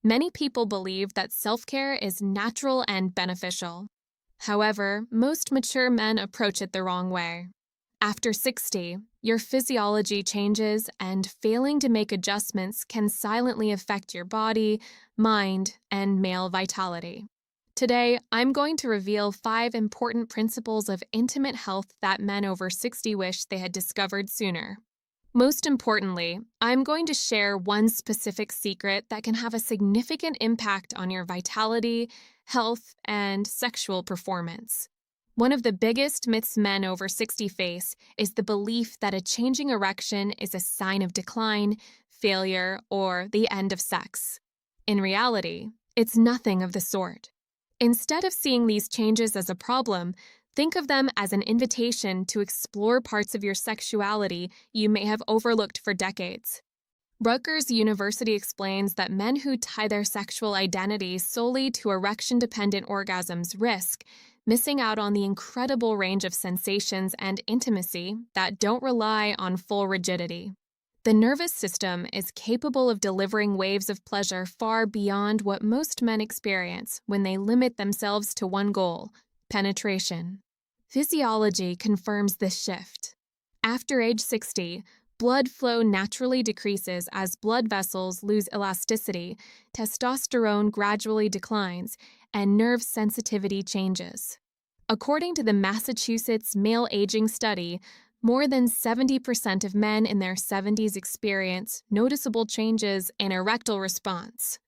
Many people believe that self-care is natural and beneficial. However, most mature men approach it the wrong way. After 60, your physiology changes, and failing to make adjustments can silently affect your body, mind, and male vitality. Today, I'm going to reveal 5 important principles of intimate health that men over 60 wish they had discovered sooner. Most importantly, I'm going to share one specific secret that can have a significant impact on your vitality, health, and sexual performance. One of the biggest myths men over 60 face is the belief that a changing erection is a sign of decline, failure, or the end of sex. In reality, it's nothing of the sort. Instead of seeing these changes as a problem, think of them as an invitation to explore parts of your sexuality you may have overlooked for decades. Rutgers University explains that men who tie their sexual identity solely to erection-dependent orgasms risk missing out on the incredible range of sensations and intimacy that don't rely on full rigidity. The nervous system is capable of delivering waves of pleasure far beyond what most men experience when they limit themselves to one goal: penetration. Physiology confirms this shift. After age 60, blood flow naturally decreases as blood vessels lose elasticity, testosterone gradually declines, and nerve sensitivity changes. According to the Massachusetts Male Aging Study, more than 70% of men in their 70s experience noticeable changes in erectile response.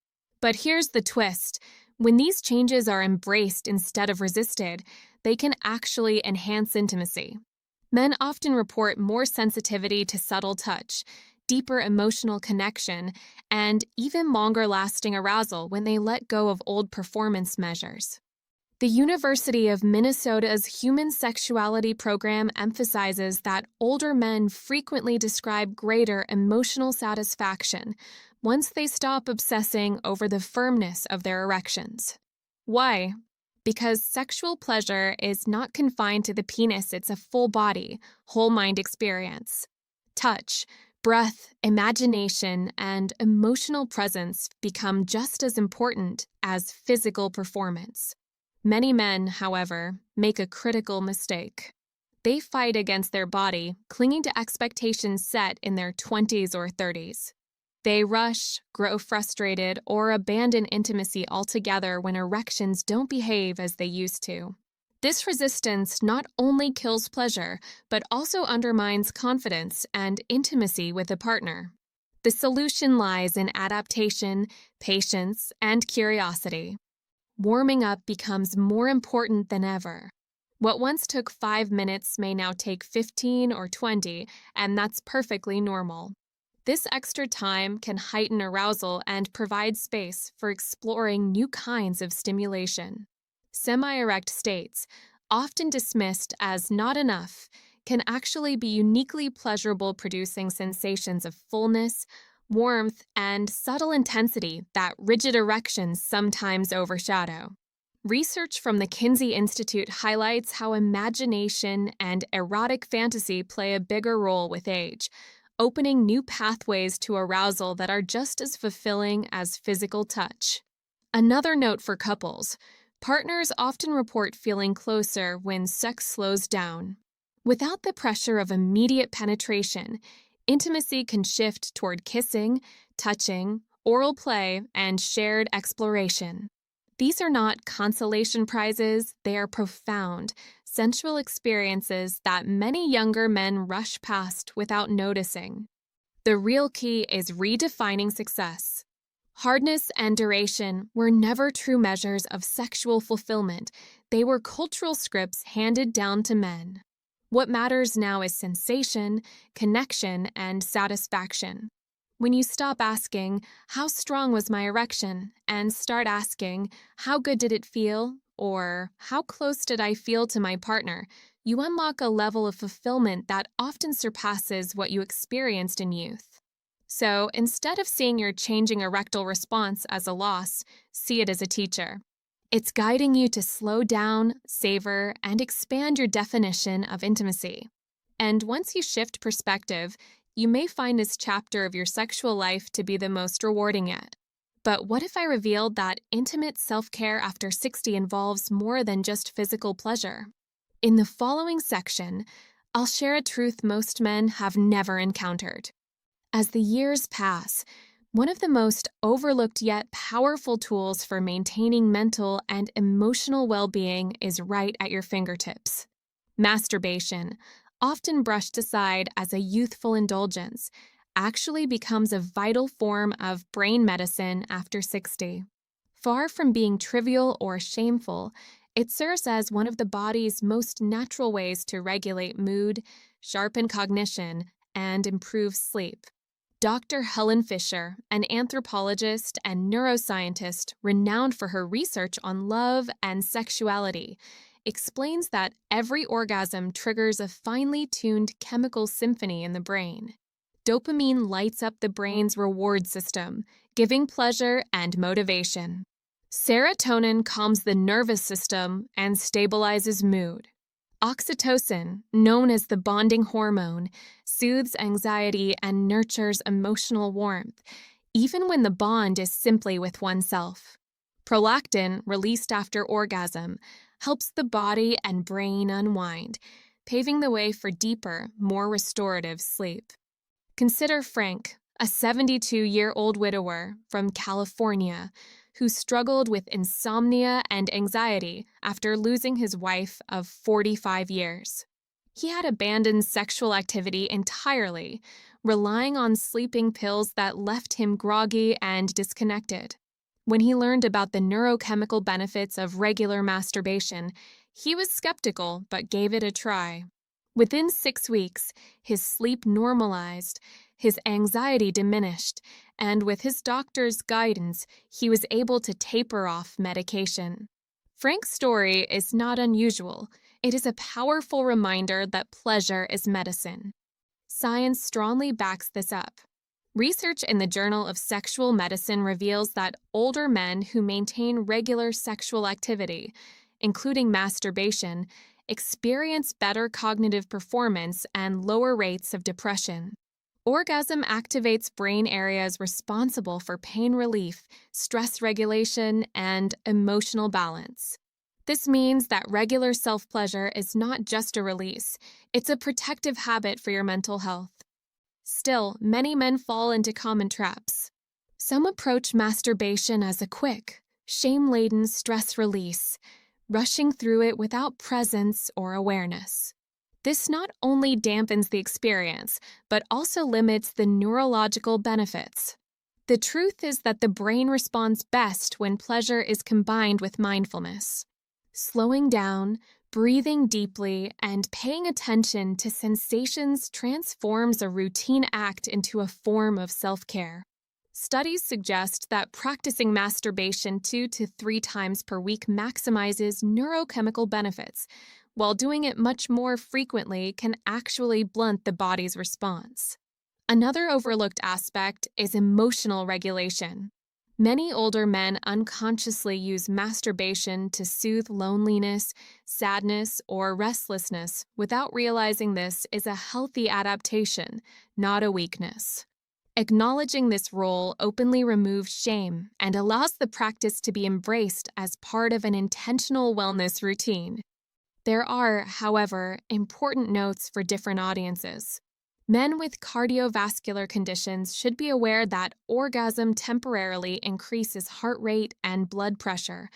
But here's the twist. When these changes are embraced instead of resisted, they can actually enhance intimacy. Men often report more sensitivity to subtle touch, deeper emotional connection, and even longer-lasting arousal when they let go of old performance measures. The University of Minnesota's Human Sexuality program emphasizes that older men frequently describe greater emotional satisfaction once they stop obsessing over the firmness of their erections. Why? Because sexual pleasure is not confined to the penis, it's a full body, whole mind experience. Touch, breath, imagination, and emotional presence become just as important as physical performance. Many men, however, make a critical mistake. They fight against their body, clinging to expectations set in their 20s or 30s. They rush, grow frustrated, or abandon intimacy altogether when erections don't behave as they used to. This resistance not only kills pleasure, but also undermines confidence and intimacy with a partner. The solution lies in adaptation, patience, and curiosity. Warming up becomes more important than ever. What once took 5 minutes may now take 15 or 20, and that's perfectly normal. This extra time can heighten arousal and provide space for exploring new kinds of stimulation. Semi-erect states, often dismissed as not enough, can actually be uniquely pleasurable, producing sensations of fullness, warmth, and subtle intensity that rigid erections sometimes overshadow. Research from the Kinsey Institute highlights how imagination and erotic fantasy play a bigger role with age, opening new pathways to arousal that are just as fulfilling as physical touch. Another note for couples: partners often report feeling closer when sex slows down. Without the pressure of immediate penetration, intimacy can shift toward kissing, touching, oral play, and shared exploration. These are not consolation prizes, they are profound, sensual experiences that many younger men rush past without noticing. The real key is redefining success. Hardness and duration were never true measures of sexual fulfillment. They were cultural scripts handed down to men. What matters now is sensation, connection, and satisfaction. When you stop asking, "How strong was my erection?" and start asking, "How good did it feel?" or "How close did I feel to my partner?" you unlock a level of fulfillment that often surpasses what you experienced in youth. So instead of seeing your changing erectile response as a loss, see it as a teacher. It's guiding you to slow down, savor, and expand your definition of intimacy. And once you shift perspective, you may find this chapter of your sexual life to be the most rewarding yet. But what if I revealed that intimate self-care after 60 involves more than just physical pleasure? In the following section, I'll share a truth most men have never encountered. As the years pass, one of the most overlooked yet powerful tools for maintaining mental and emotional well-being is right at your fingertips. Masturbation, often brushed aside as a youthful indulgence, actually becomes a vital form of brain medicine after 60. Far from being trivial or shameful, it serves as one of the body's most natural ways to regulate mood, sharpen cognition, and improve sleep. Dr. Helen Fisher, an anthropologist and neuroscientist renowned for her research on love and sexuality, explains that every orgasm triggers a finely tuned chemical symphony in the brain. Dopamine lights up the brain's reward system, giving pleasure and motivation. Serotonin calms the nervous system and stabilizes mood. Oxytocin, known as the bonding hormone, soothes anxiety and nurtures emotional warmth, even when the bond is simply with oneself. Prolactin, released after orgasm, helps the body and brain unwind, paving the way for deeper, more restorative sleep. Consider Frank, a 72-year-old widower from California who struggled with insomnia and anxiety after losing his wife of 45 years. He had abandoned sexual activity entirely, relying on sleeping pills that left him groggy and disconnected. When he learned about the neurochemical benefits of regular masturbation, he was skeptical but gave it a try. Within 6 weeks, his sleep normalized, his anxiety diminished, and with his doctor's guidance, he was able to taper off medication. Frank's story is not unusual. It is a powerful reminder that pleasure is medicine. Science strongly backs this up. Research in the Journal of Sexual Medicine reveals that older men who maintain regular sexual activity, including masturbation, experience better cognitive performance and lower rates of depression. Orgasm activates brain areas responsible for pain relief, stress regulation, and emotional balance. This means that regular self-pleasure is not just a release, it's a protective habit for your mental health. Still, many men fall into common traps. Some approach masturbation as a quick, shame-laden stress release, rushing through it without presence or awareness. This not only dampens the experience, but also limits the neurological benefits. The truth is that the brain responds best when pleasure is combined with mindfulness. Slowing down, breathing deeply, and paying attention to sensations transforms a routine act into a form of self-care. Studies suggest that practicing masturbation 2 to 3 times per week maximizes neurochemical benefits, while doing it much more frequently can actually blunt the body's response. Another overlooked aspect is emotional regulation. Many older men unconsciously use masturbation to soothe loneliness, sadness, or restlessness without realizing this is a healthy adaptation, not a weakness. Acknowledging this role openly removes shame and allows the practice to be embraced as part of an intentional wellness routine. There are, however, important notes for different audiences. Men with cardiovascular conditions should be aware that orgasm temporarily increases heart rate and blood pressure,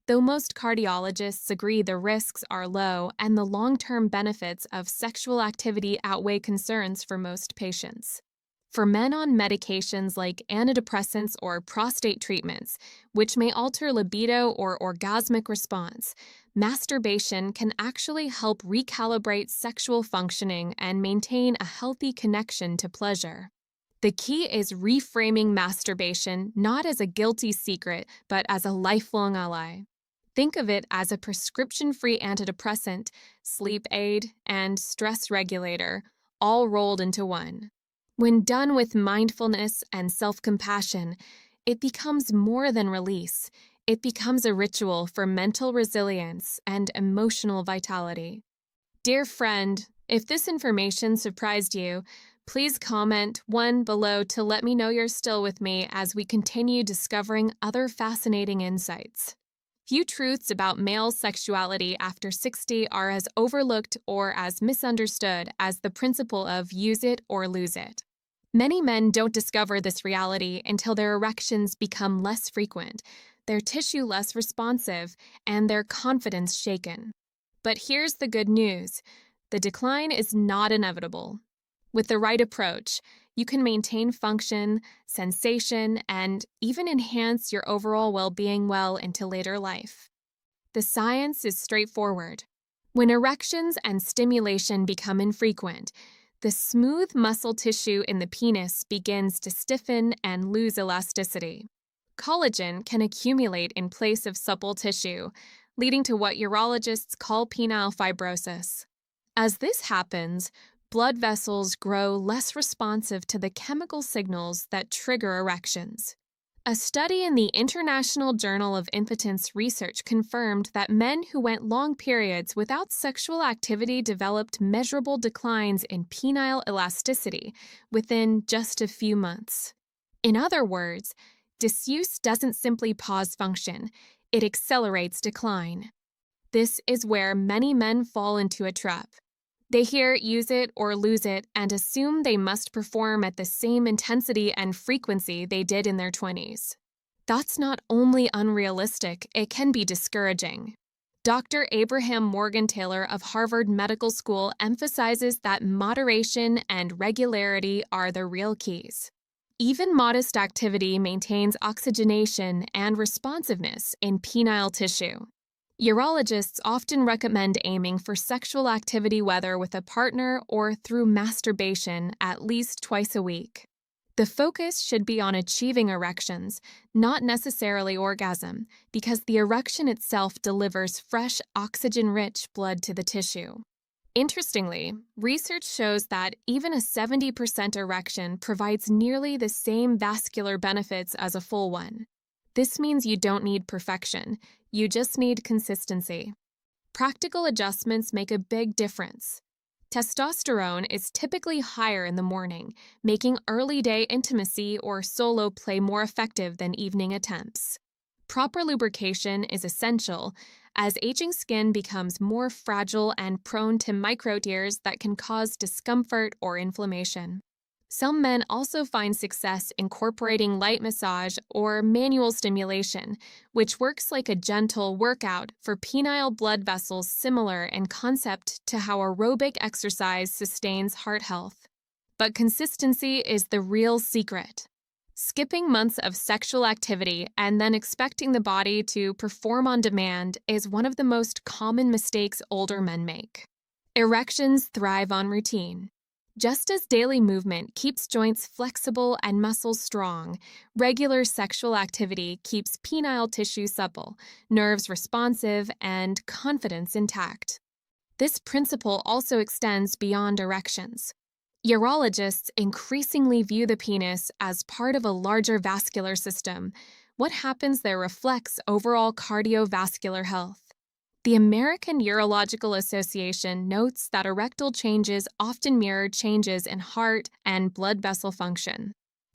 though most cardiologists agree the risks are low and the long-term benefits of sexual activity outweigh concerns for most patients. For men on medications like antidepressants or prostate treatments, which may alter libido or orgasmic response, masturbation can actually help recalibrate sexual functioning and maintain a healthy connection to pleasure. The key is reframing masturbation not as a guilty secret, but as a lifelong ally. Think of it as a prescription-free antidepressant, sleep aid, and stress regulator, all rolled into one. When done with mindfulness and self-compassion, it becomes more than release. It becomes a ritual for mental resilience and emotional vitality. Dear friend, if this information surprised you, Please comment 1 below to let me know you're still with me as we continue discovering other fascinating insights. Few truths about male sexuality after 60 are as overlooked or as misunderstood as the principle of use it or lose it. Many men don't discover this reality until their erections become less frequent, their tissue less responsive, and their confidence shaken. But here's the good news: the decline is not inevitable. With the right approach, you can maintain function, sensation, and even enhance your overall well-being well into later life. The science is straightforward. When erections and stimulation become infrequent, the smooth muscle tissue in the penis begins to stiffen and lose elasticity. Collagen can accumulate in place of supple tissue, leading to what urologists call penile fibrosis. As this happens, blood vessels grow less responsive to the chemical signals that trigger erections. A study in the International Journal of Impotence Research confirmed that men who went long periods without sexual activity developed measurable declines in penile elasticity within just a few months. In other words, disuse doesn't simply pause function, it accelerates decline. This is where many men fall into a trap. They hear use it or lose it and assume they must perform at the same intensity and frequency they did in their 20s. That's not only unrealistic, it can be discouraging. Dr. Abraham Morgan Taylor of Harvard Medical School emphasizes that moderation and regularity are the real keys. Even modest activity maintains oxygenation and responsiveness in penile tissue. Urologists often recommend aiming for sexual activity whether with a partner or through masturbation at least twice a week. The focus should be on achieving erections, not necessarily orgasm, because the erection itself delivers fresh, oxygen-rich blood to the tissue. Interestingly, research shows that even a 70% erection provides nearly the same vascular benefits as a full one. This means you don't need perfection, you just need consistency. Practical adjustments make a big difference. Testosterone is typically higher in the morning, making early day intimacy or solo play more effective than evening attempts. Proper lubrication is essential, as aging skin becomes more fragile and prone to micro-tears that can cause discomfort or inflammation. Some men also find success incorporating light massage or manual stimulation, which works like a gentle workout for penile blood vessels similar in concept to how aerobic exercise sustains heart health. But consistency is the real secret. Skipping months of sexual activity and then expecting the body to perform on demand is one of the most common mistakes older men make. Erections thrive on routine. Just as daily movement keeps joints flexible and muscles strong, regular sexual activity keeps penile tissue supple, nerves responsive, and confidence intact. This principle also extends beyond erections. Urologists increasingly view the penis as part of a larger vascular system. What happens there reflects overall cardiovascular health. The American Urological Association notes that erectile changes often mirror changes in heart and blood vessel function.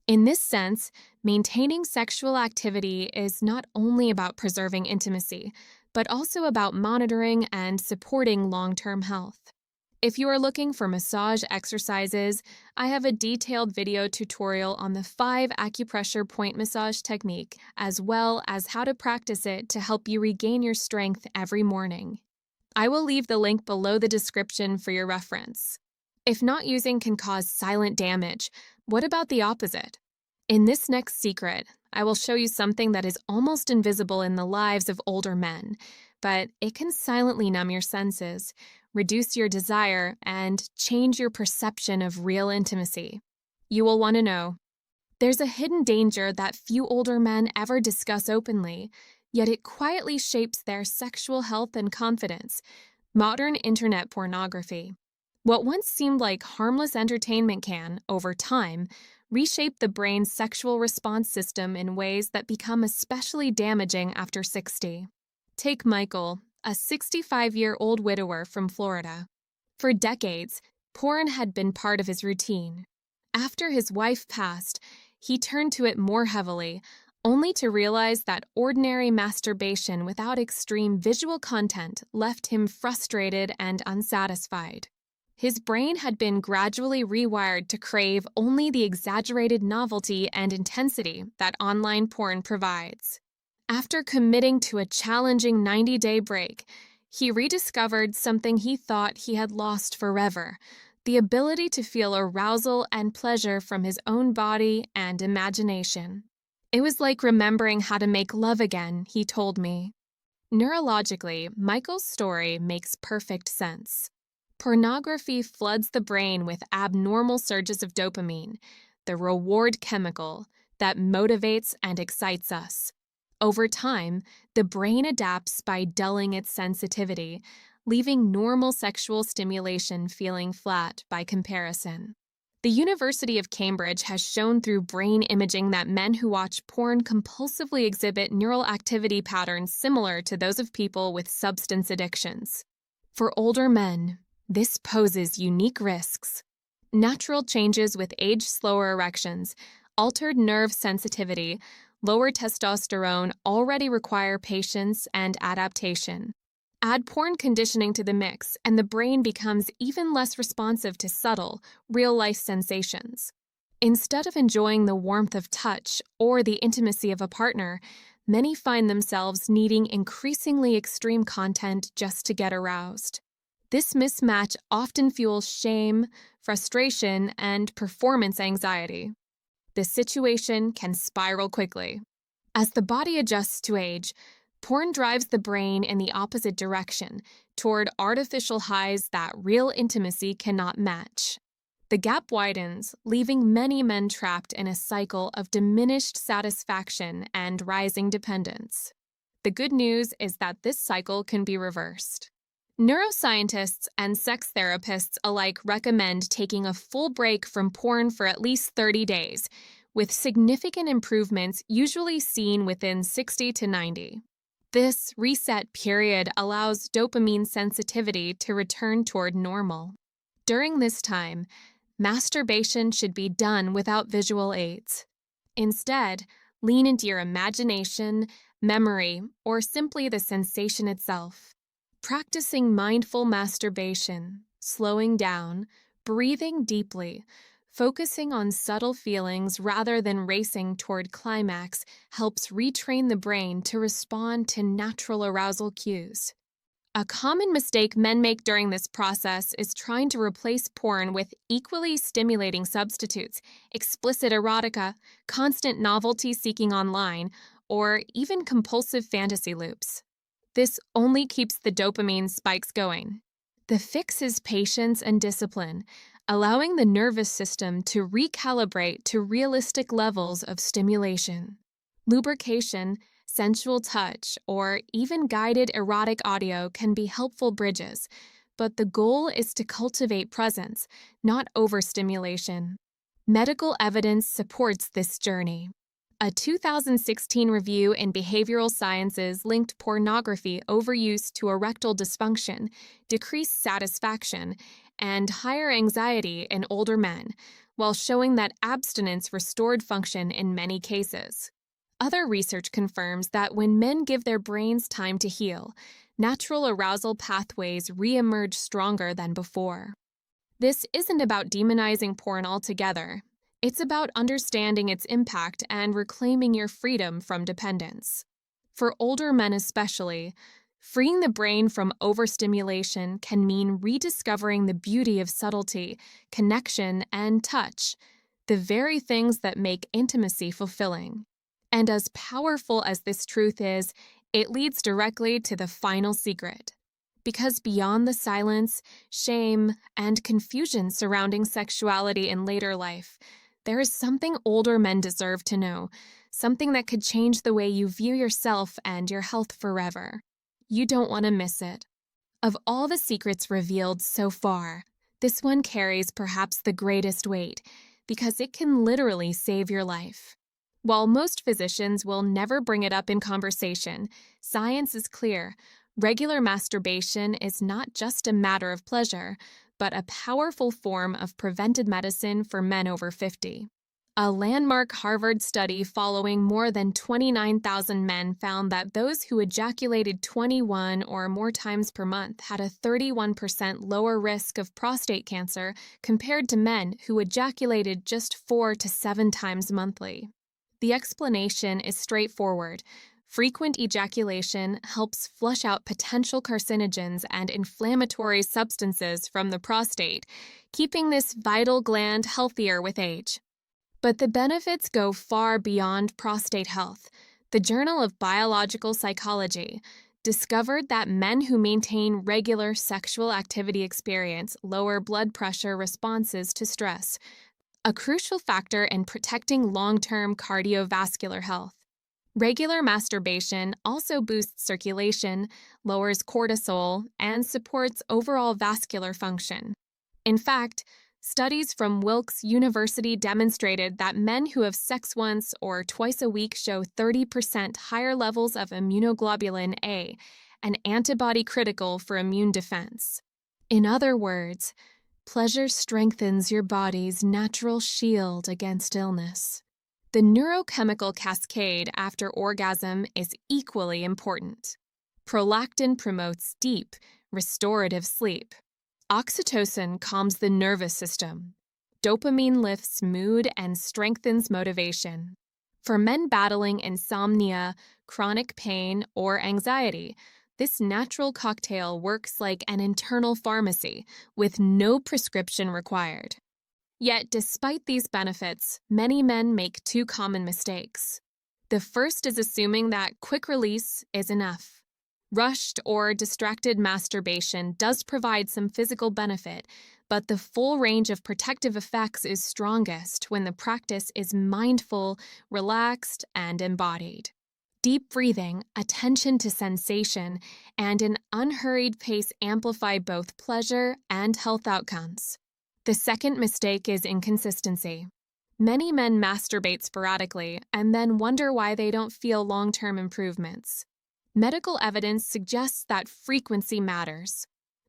In this sense, maintaining sexual activity is not only about preserving intimacy, but also about monitoring and supporting long-term health. If you are looking for massage exercises, I have a detailed video tutorial on the 5 acupressure point massage technique, as well as how to practice it to help you regain your strength every morning. I will leave the link below the description for your reference. If not using can cause silent damage, what about the opposite? In this next secret, I will show you something that is almost invisible in the lives of older men, but it can silently numb your senses, reduce your desire, and change your perception of real intimacy. You will want to know. There's a hidden danger that few older men ever discuss openly, yet it quietly shapes their sexual health and confidence: modern internet pornography. What once seemed like harmless entertainment can, over time, reshape the brain's sexual response system in ways that become especially damaging after 60. Take Michael, a 65-year-old widower from Florida. For decades, porn had been part of his routine. After his wife passed, he turned to it more heavily, only to realize that ordinary masturbation without extreme visual content left him frustrated and unsatisfied. His brain had been gradually rewired to crave only the exaggerated novelty and intensity that online porn provides. After committing to a challenging 90-day break, he rediscovered something he thought he had lost forever: the ability to feel arousal and pleasure from his own body and imagination. It was like remembering how to make love again, he told me. Neurologically, Michael's story makes perfect sense. Pornography floods the brain with abnormal surges of dopamine, the reward chemical that motivates and excites us. Over time, the brain adapts by dulling its sensitivity, leaving normal sexual stimulation feeling flat by comparison. The University of Cambridge has shown through brain imaging that men who watch porn compulsively exhibit neural activity patterns similar to those of people with substance addictions. For older men, this poses unique risks. Natural changes with age-slower erections, altered nerve sensitivity, lower testosterone already require patience and adaptation. Add porn conditioning to the mix, and the brain becomes even less responsive to subtle, real-life sensations. Instead of enjoying the warmth of touch or the intimacy of a partner, many find themselves needing increasingly extreme content just to get aroused. This mismatch often fuels shame, frustration, and performance anxiety. The situation can spiral quickly. As the body adjusts to age, porn drives the brain in the opposite direction, toward artificial highs that real intimacy cannot match. The gap widens, leaving many men trapped in a cycle of diminished satisfaction and rising dependence. The good news is that this cycle can be reversed. Neuroscientists and sex therapists alike recommend taking a full break from porn for at least 30 days, with significant improvements usually seen within 60 to 90. This reset period allows dopamine sensitivity to return toward normal. During this time, masturbation should be done without visual aids. Instead, lean into your imagination, memory, or simply the sensation itself. Practicing mindful masturbation, slowing down, breathing deeply, focusing on subtle feelings rather than racing toward climax helps retrain the brain to respond to natural arousal cues. A common mistake men make during this process is trying to replace porn with equally stimulating substitutes, explicit erotica, constant novelty seeking online, or even compulsive fantasy loops. This only keeps the dopamine spikes going. The fix is patience and discipline, allowing the nervous system to recalibrate to realistic levels of stimulation. Lubrication, sensual touch, or even guided erotic audio can be helpful bridges, but the goal is to cultivate presence, not overstimulation. Medical evidence supports this journey. A 2016 review in Behavioral Sciences linked pornography overuse to erectile dysfunction, decreased satisfaction, and higher anxiety in older men, while showing that abstinence restored function in many cases. Other research confirms that when men give their brains time to heal, natural arousal pathways reemerge stronger than before. This isn't about demonizing porn altogether. It's about understanding its impact and reclaiming your freedom from dependence. For older men especially, freeing the brain from overstimulation can mean rediscovering the beauty of subtlety, connection, and touch, the very things that make intimacy fulfilling. And as powerful as this truth is, it leads directly to the final secret. Because beyond the silence, shame, and confusion surrounding sexuality in later life, there is something older men deserve to know, something that could change the way you view yourself and your health forever. You don't want to miss it. Of all the secrets revealed so far, this one carries perhaps the greatest weight, because it can literally save your life. While most physicians will never bring it up in conversation, science is clear. Regular masturbation is not just a matter of pleasure, but a powerful form of preventive medicine for men over 50. A landmark Harvard study following more than 29,000 men found that those who ejaculated 21 or more times per month had a 31% lower risk of prostate cancer compared to men who ejaculated just 4 to 7 times monthly. The explanation is straightforward. Frequent ejaculation helps flush out potential carcinogens and inflammatory substances from the prostate, keeping this vital gland healthier with age. But the benefits go far beyond prostate health. The Journal of Biological Psychology discovered that men who maintain regular sexual activity experience lower blood pressure responses to stress, a crucial factor in protecting long-term cardiovascular health. Regular masturbation also boosts circulation, lowers cortisol, and supports overall vascular function. In fact, studies from Wilkes University demonstrated that men who have sex once or twice a week show 30% higher levels of immunoglobulin A, an antibody critical for immune defense. In other words, pleasure strengthens your body's natural shield against illness. The neurochemical cascade after orgasm is equally important. Prolactin promotes deep, restorative sleep. Oxytocin calms the nervous system. Dopamine lifts mood and strengthens motivation. For men battling insomnia, chronic pain, or anxiety, this natural cocktail works like an internal pharmacy with no prescription required. Yet, despite these benefits, many men make two common mistakes. The first is assuming that quick release is enough. Rushed or distracted masturbation does provide some physical benefit, but the full range of protective effects is strongest when the practice is mindful, relaxed, and embodied. Deep breathing, attention to sensation, and an unhurried pace amplify both pleasure and health outcomes. The second mistake is inconsistency. Many men masturbate sporadically and then wonder why they don't feel long-term improvements. Medical evidence suggests that frequency matters.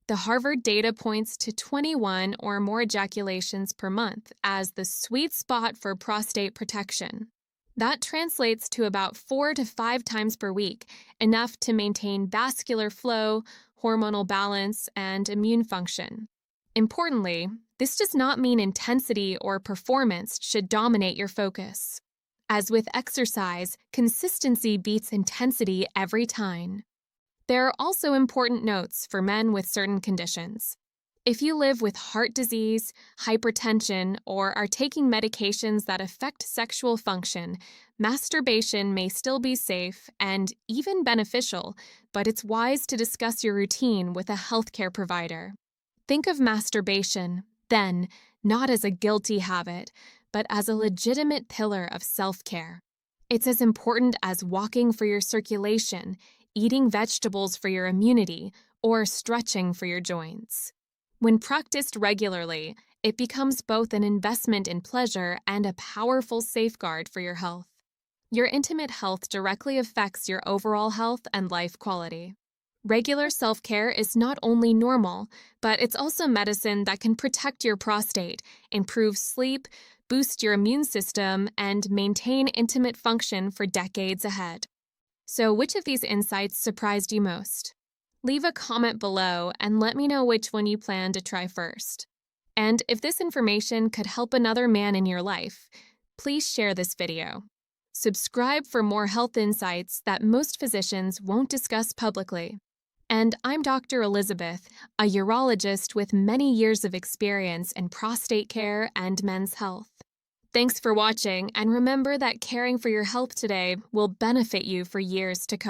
The Harvard data points to 21 or more ejaculations per month as the sweet spot for prostate protection. That translates to about 4 to 5 times per week, enough to maintain vascular flow, hormonal balance, and immune function. Importantly, this does not mean intensity or performance should dominate your focus. As with exercise, consistency beats intensity every time. There are also important notes for men with certain conditions. If you live with heart disease, hypertension, or are taking medications that affect sexual function, masturbation may still be safe and even beneficial, but it's wise to discuss your routine with a healthcare provider. Think of masturbation, then, not as a guilty habit, but as a legitimate pillar of self-care. It's as important as walking for your circulation, eating vegetables for your immunity, or stretching for your joints. When practiced regularly, it becomes both an investment in pleasure and a powerful safeguard for your health. Your intimate health directly affects your overall health and life quality. Regular self-care is not only normal, but it's also medicine that can protect your prostate, improve sleep, boost your immune system, and maintain intimate function for decades ahead. So, which of these insights surprised you most? Leave a comment below and let me know which one you plan to try first. And if this information could help another man in your life, please share this video. Subscribe for more health insights that most physicians won't discuss publicly. And I'm Dr. Elizabeth, a urologist with many years of experience in prostate care and men's health. Thanks for watching, and remember that caring for your health today will benefit you for years to come.